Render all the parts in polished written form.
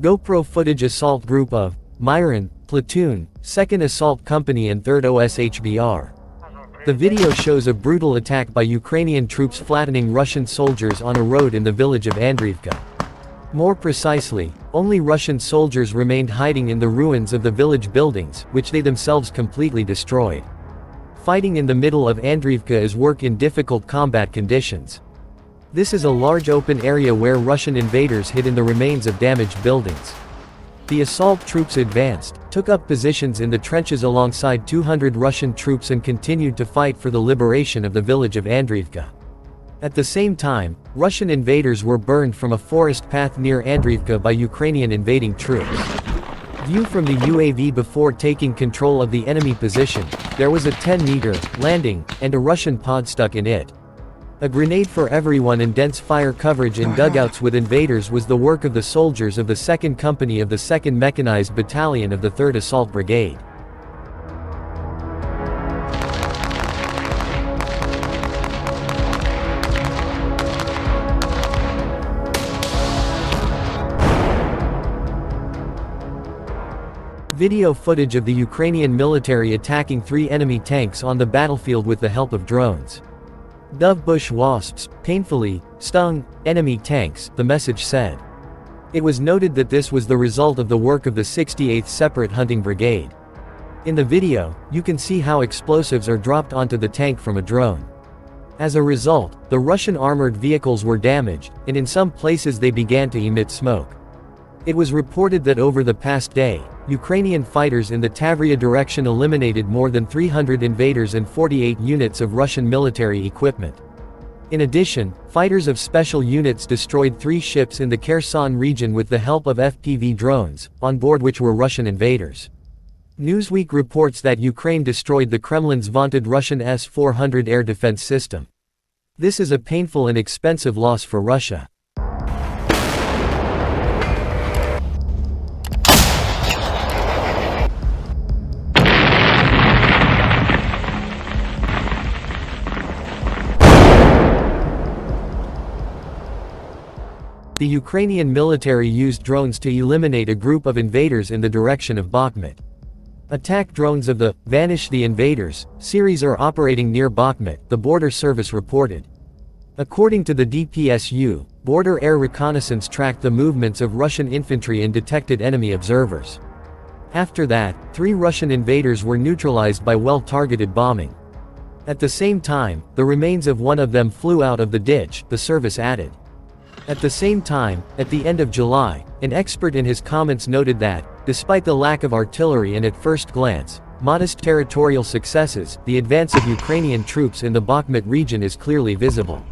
GoPro footage assault group of Myron, platoon, 2nd Assault Company and 3rd OSHBr. The video shows a brutal attack by Ukrainian troops flattening Russian soldiers on a road in the village of Andriivka. More precisely, only Russian soldiers remained hiding in the ruins of the village buildings, which they themselves completely destroyed. Fighting in the middle of Andriivka is work in difficult combat conditions. This is a large open area where Russian invaders hid in the remains of damaged buildings. The assault troops advanced, took up positions in the trenches alongside 200 Russian troops and continued to fight for the liberation of the village of Andriivka. At the same time, Russian invaders were burned from a forest path near Andriivka by Ukrainian invading troops. View from the UAV before taking control of the enemy position, there was a 10-meter landing, and a Russian pod stuck in it. A grenade for everyone and dense fire coverage in dugouts with invaders was the work of the soldiers of the 2nd Company of the 2nd Mechanized Battalion of the 3rd Assault Brigade. Video footage of the Ukrainian military attacking 3 enemy tanks on the battlefield with the help of drones. Dove bush wasps, painfully, stung, enemy tanks, the message said. It was noted that this was the result of the work of the 68th Separate Hunting Brigade. In the video, you can see how explosives are dropped onto the tank from a drone. As a result, the Russian armored vehicles were damaged, and in some places they began to emit smoke. It was reported that over the past day, Ukrainian fighters in the Tavria direction eliminated more than 300 invaders and 48 units of Russian military equipment. In addition, fighters of special units destroyed 3 ships in the Kherson region with the help of FPV drones, on board which were Russian invaders. Newsweek reports that Ukraine destroyed the Kremlin's vaunted Russian S-400 air defense system. This is a painful and expensive loss for Russia. The Ukrainian military used drones to eliminate a group of invaders in the direction of Bakhmut. Attack drones of the Vanish the Invaders series are operating near Bakhmut, the border service reported. According to the DPSU, border air reconnaissance tracked the movements of Russian infantry and detected enemy observers. After that, 3 Russian invaders were neutralized by well-targeted bombing. At the same time, the remains of one of them flew out of the ditch, the service added. At the same time, at the end of July, an expert in his comments noted that, despite the lack of artillery and at first glance, modest territorial successes, the advance of Ukrainian troops in the Bakhmut region is clearly visible.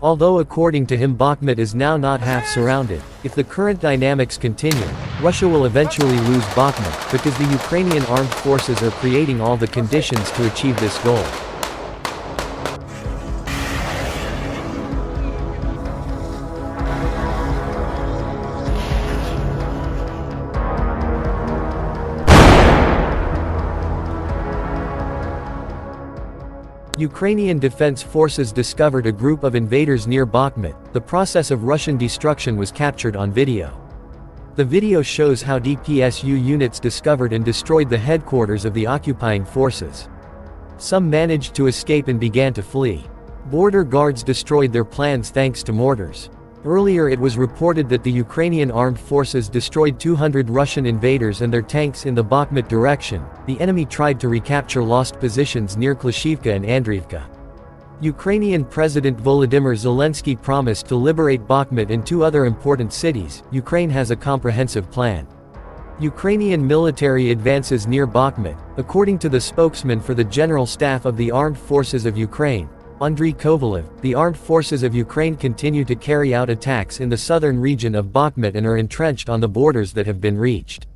Although according to him Bakhmut is now not half surrounded, if the current dynamics continue, Russia will eventually lose Bakhmut, because the Ukrainian armed forces are creating all the conditions to achieve this goal. Ukrainian defense forces discovered a group of invaders near Bakhmut. The process of Russian destruction was captured on video. The video shows how DPSU units discovered and destroyed the headquarters of the occupying forces. Some managed to escape and began to flee. Border guards destroyed their plans thanks to mortars. Earlier it was reported that the Ukrainian armed forces destroyed 200 Russian invaders and their tanks in the Bakhmut direction. The enemy tried to recapture lost positions near Klishivka and Andriivka. Ukrainian President Volodymyr Zelensky promised to liberate Bakhmut and 2 other important cities. Ukraine has a comprehensive plan. Ukrainian military advances near Bakhmut, according to the spokesman for the General Staff of the Armed Forces of Ukraine, Andriivka. The armed forces of Ukraine continue to carry out attacks in the southern region of Bakhmut and are entrenched on the borders that have been reached.